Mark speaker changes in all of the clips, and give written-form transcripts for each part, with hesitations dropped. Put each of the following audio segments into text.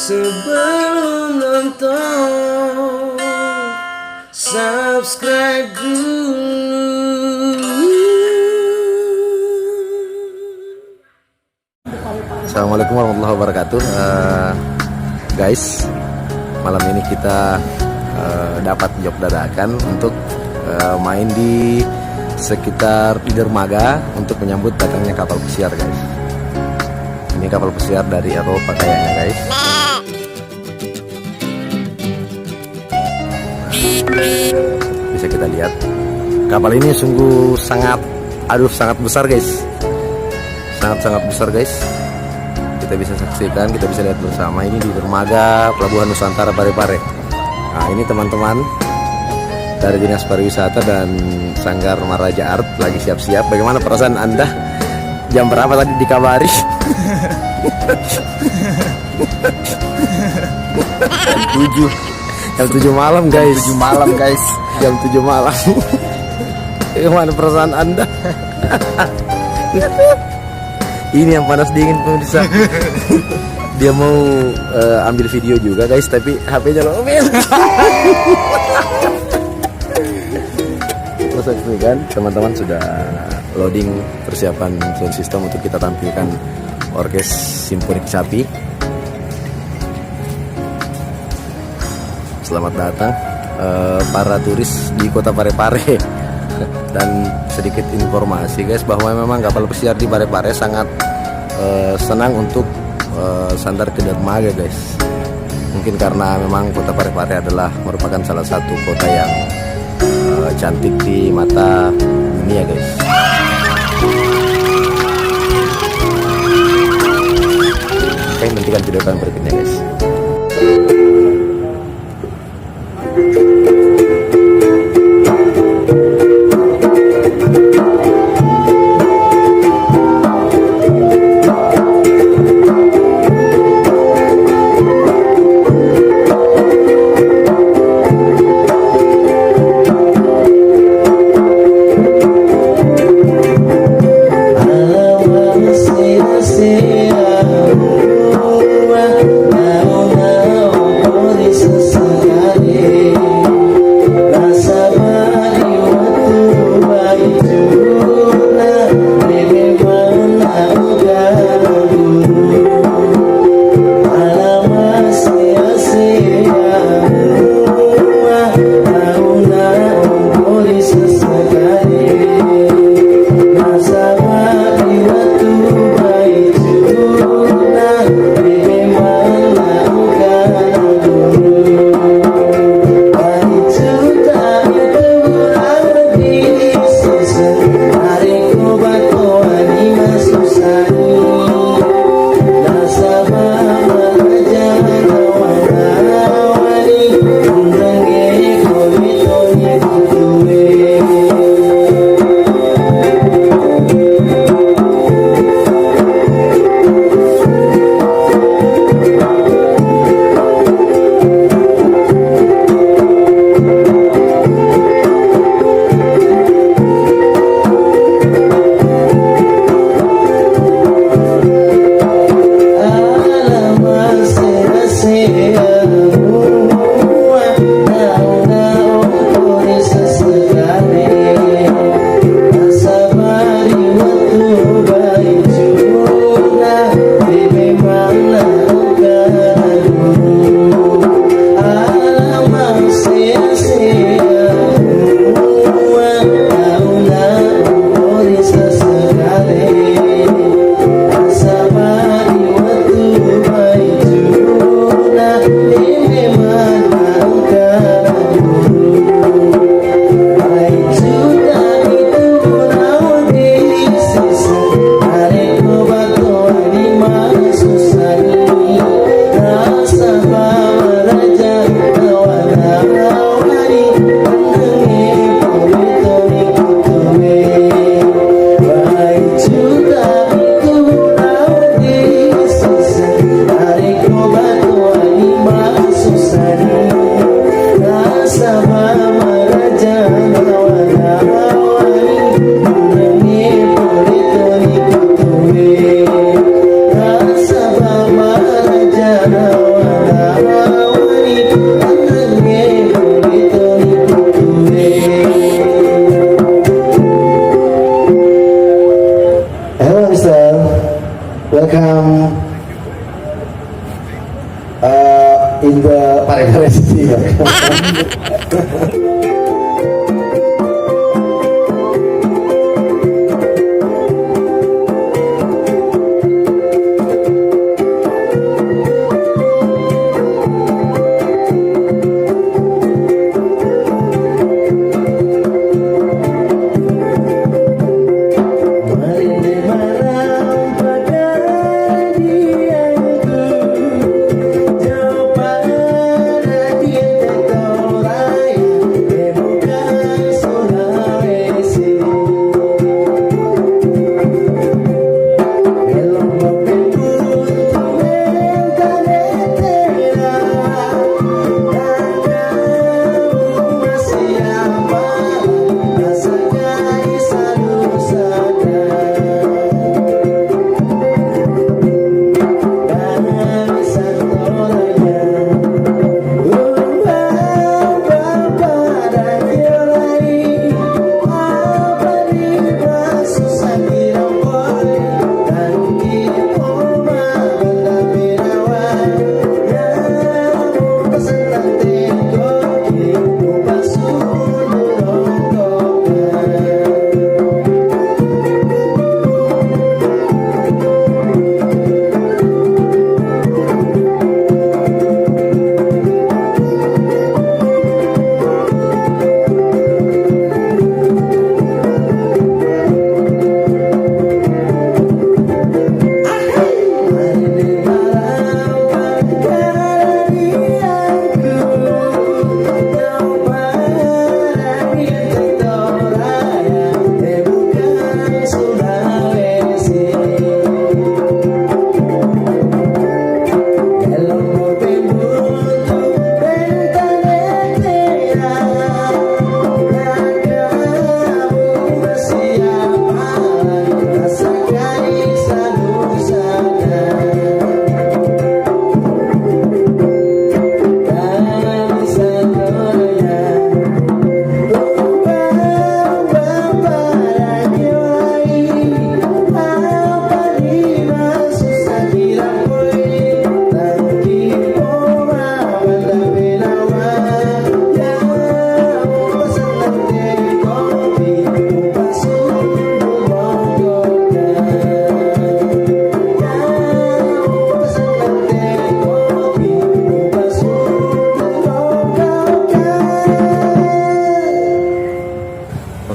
Speaker 1: Sebelum nonton, subscribe dulu.
Speaker 2: Assalamualaikum warahmatullahi wabarakatuh. Guys, malam ini kita dapat job dadakan untuk main di sekitar di dermaga untuk menyambut datangnya kapal pesiar, guys. Ini kapal pesiar dari Eropa kayaknya, guys. Bisa kita lihat kapal ini sungguh sangat besar, guys. Sangat besar, guys. Kita bisa saksikan, kita bisa lihat bersama ini di dermaga Pelabuhan Nusantara Parepare. Nah, ini teman-teman dari Dinas Pariwisata dan Sanggar Maraja Art lagi siap-siap. Bagaimana perasaan Anda? Jam berapa tadi dikabari? Jam 7 malam, guys. Jam 7 malam. Bagaimana perasaan Anda? Ini yang panas dingin, pemirsa. Dia mau ambil video juga, guys, tapi HP-nya lomel. Terus ini kan teman-teman sudah loading persiapan sound system untuk kita tampilkan orkes simfonik sapi. Selamat datang para turis di kota Parepare. Dan sedikit informasi, guys, bahwa memang kapal pesiar di Parepare sangat senang untuk sandar ke dermaga, guys. Mungkin karena memang kota Parepare adalah merupakan salah satu kota yang cantik di mata dunia, guys. Oke, nantikan video kalian berikutnya, guys.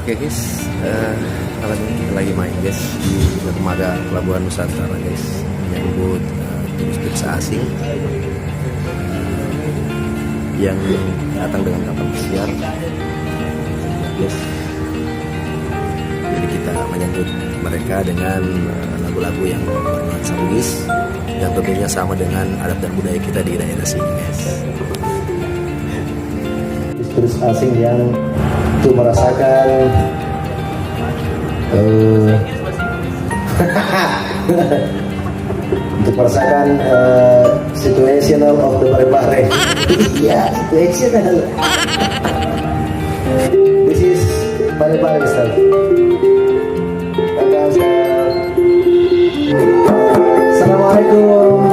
Speaker 2: Oke guys, kali ini kita lagi main guys di dermaga Pelabuhan Nusantara guys, menyambut turis-turis asing yang datang dengan kapal pesiar guys. Jadi kita menyambut mereka dengan lagu-lagu yang bernuansa Bugis dan tentunya sama dengan adat dan budaya kita di daerah sini guys. Turis asing yang untuk merasakan untuk merasakan situational of the Parepare. Iya, situational. This is Parepare style. Assalamualaikum.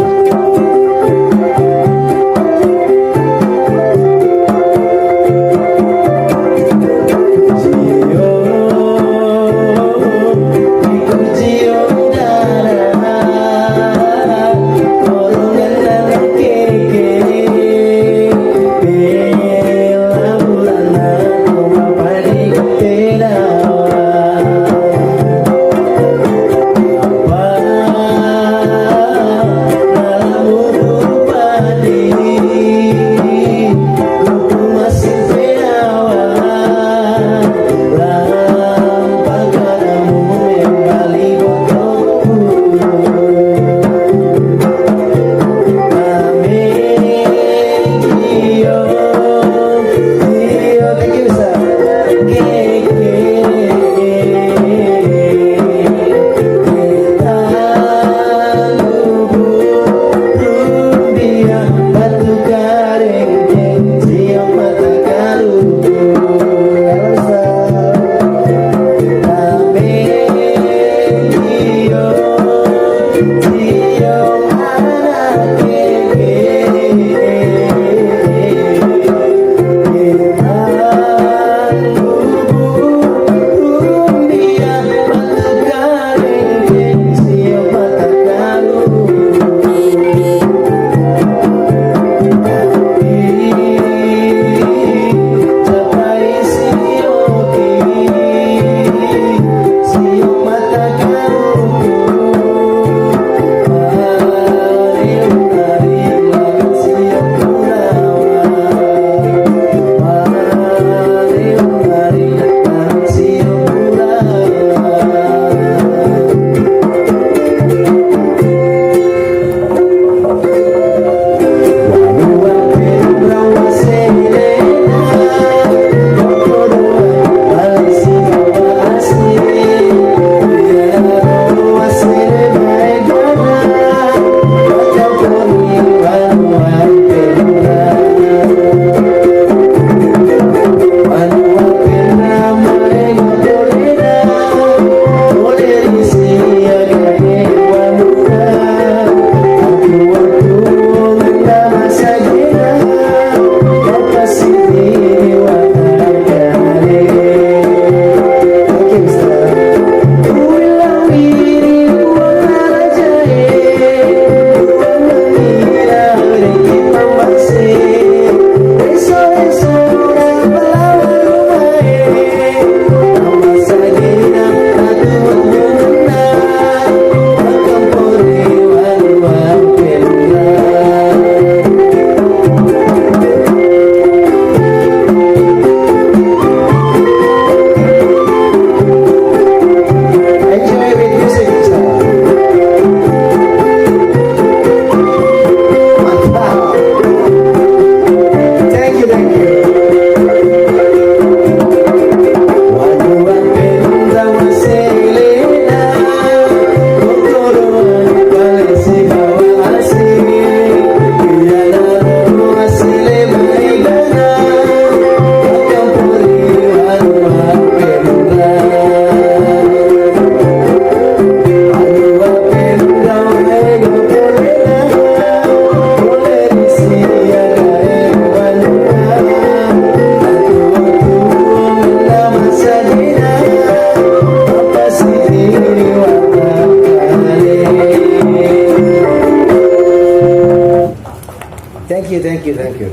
Speaker 2: Thank you, thank you.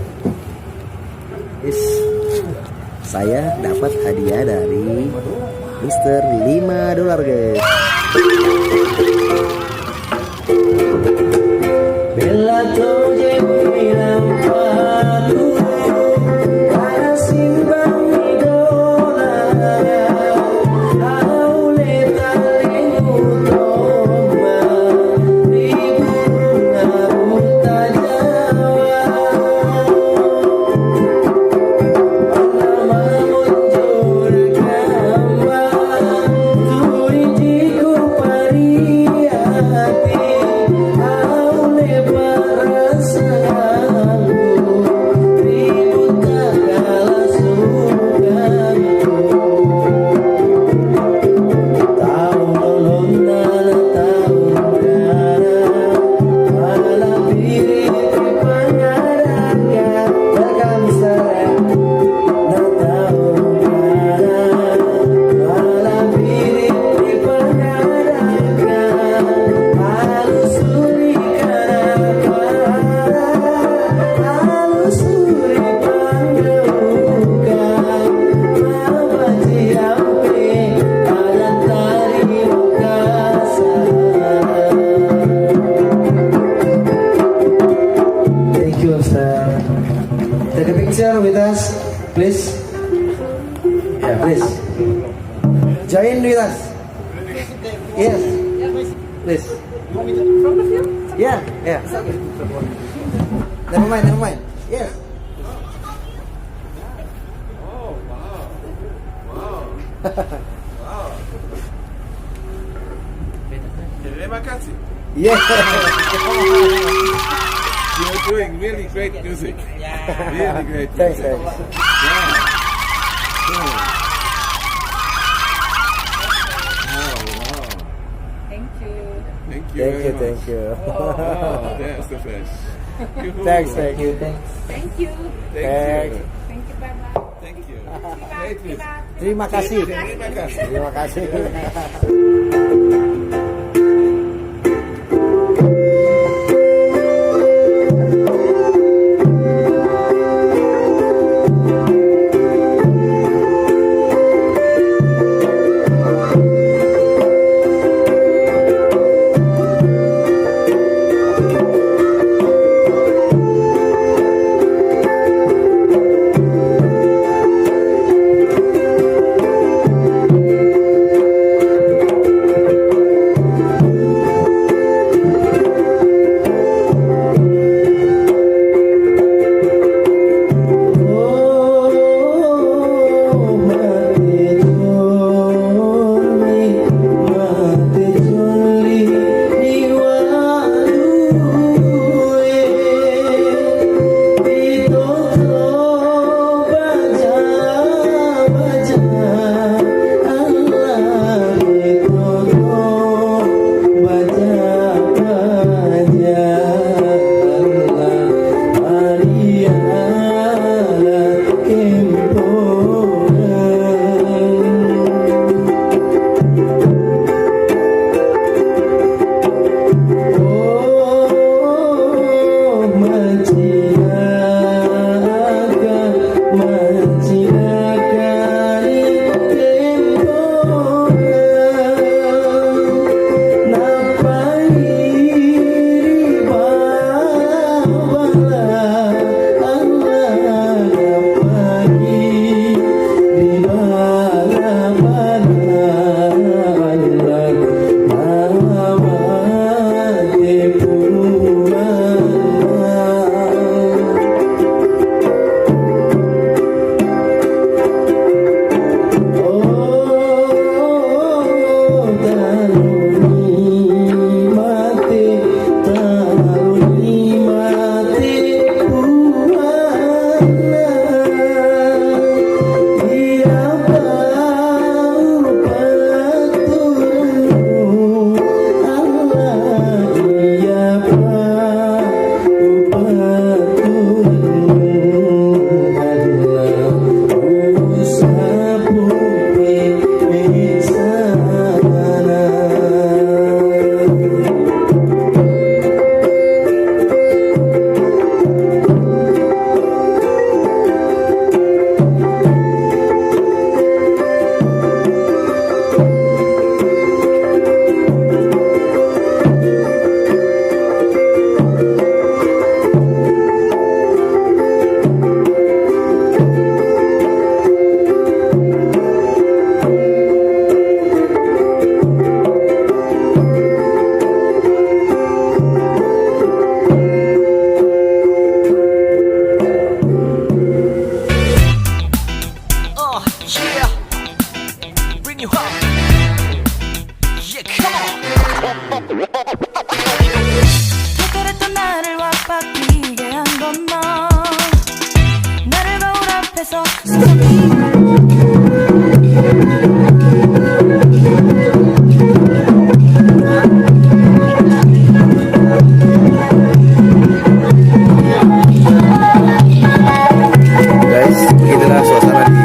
Speaker 2: Is saya dapat hadiah dari Mister $5 guys.
Speaker 1: Bella toje bilang padu para simbang idola aule taling utoma ribuna buta jawa nama munjur kambang turijiku pariati aule perasaanku ribut tak kalah sukaku tahu lolona tahu gara malah diri pangaraga berkam serem na tahu gara malah diri pangaraga halus suri halus suri panggauka mabaji ampe ada tari mukasa. Thank you, sir. Take a picture with us, please. Yeah, please. Join with us. Yes. Please. Yeah, yeah. Never mind, never mind. Yes.
Speaker 3: Terima kasih.
Speaker 2: Yeah.
Speaker 3: You're doing really great music. Really great
Speaker 2: Thanks,
Speaker 3: music.
Speaker 2: thanks.
Speaker 3: Yeah.
Speaker 4: Thank you.
Speaker 3: Thank you.
Speaker 2: Thank
Speaker 3: very
Speaker 2: you,
Speaker 3: much.
Speaker 2: thank you.
Speaker 3: Oh, that's the best.
Speaker 2: Thanks, thank you, thanks.
Speaker 4: Thank you.
Speaker 3: Thank
Speaker 2: Thanks.
Speaker 3: you.
Speaker 4: Thank you, Baba.
Speaker 3: Thank you. Great music.
Speaker 2: Terima kasih.
Speaker 3: Terima kasih.
Speaker 2: Terima kasih.
Speaker 4: bring you home. Yeah, come on. 그랬던 나를 왁박이게 한 건 너. 나를 거울 앞에서
Speaker 2: Guys, beginilah suasana di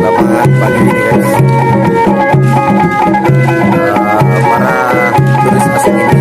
Speaker 2: lapangan pagi ini guys. Para turis asing ini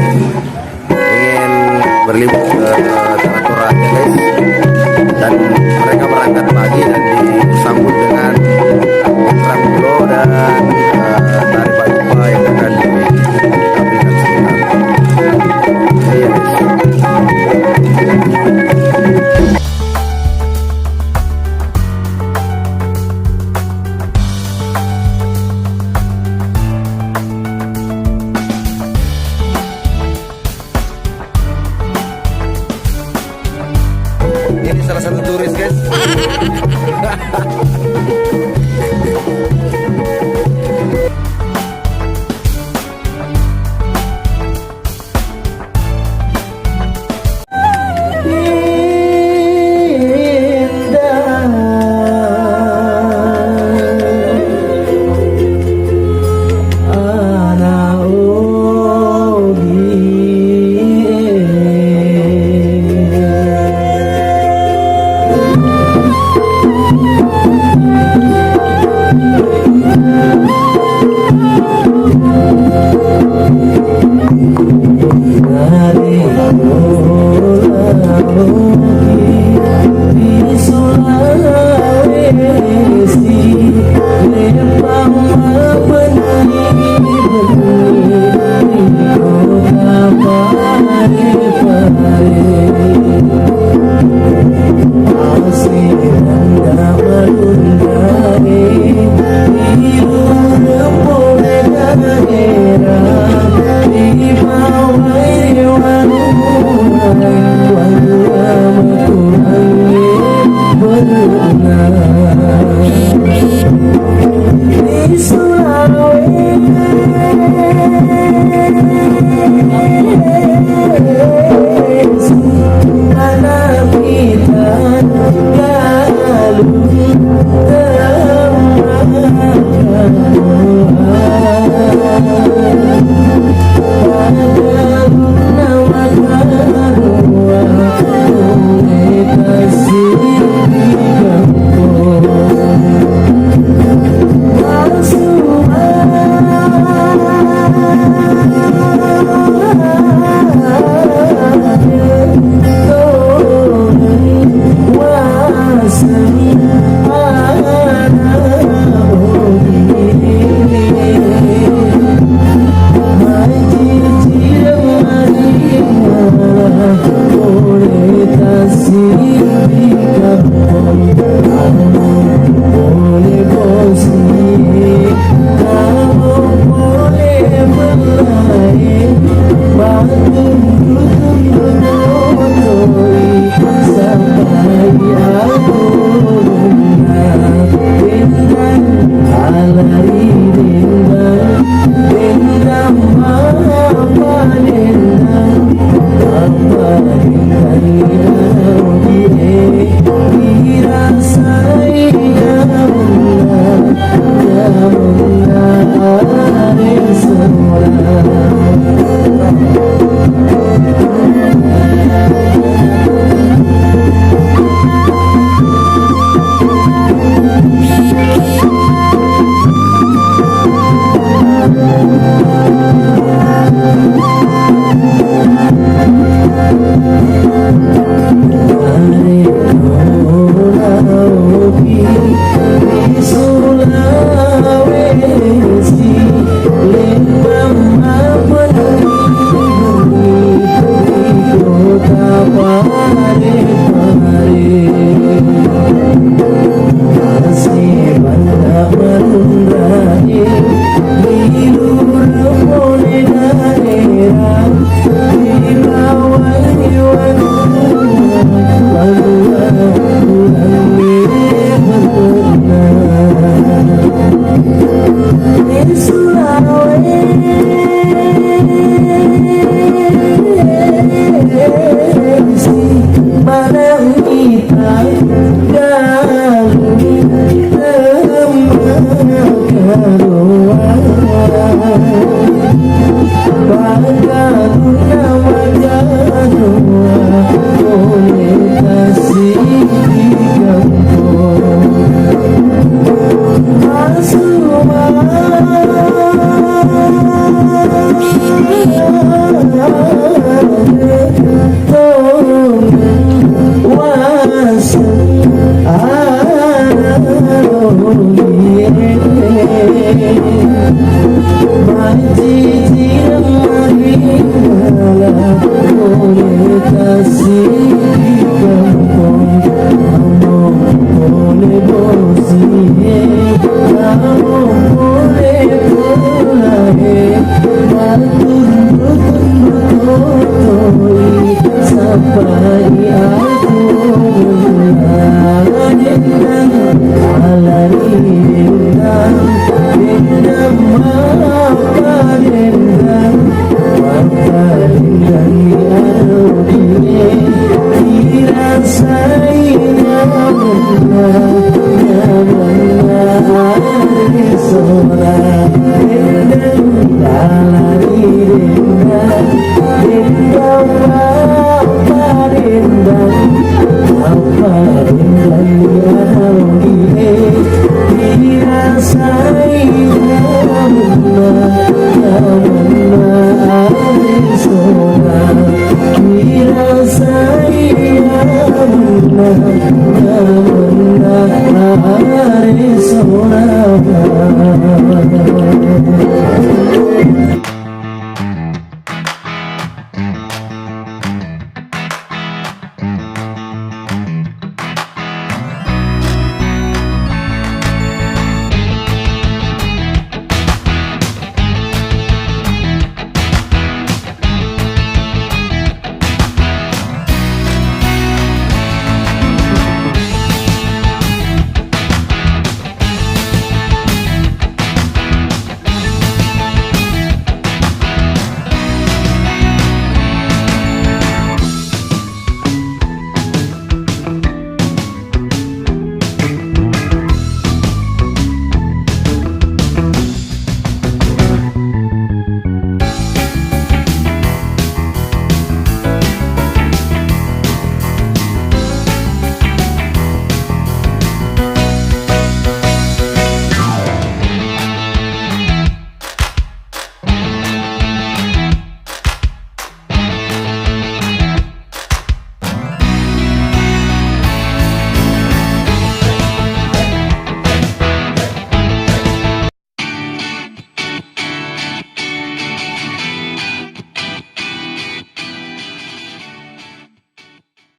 Speaker 1: Saya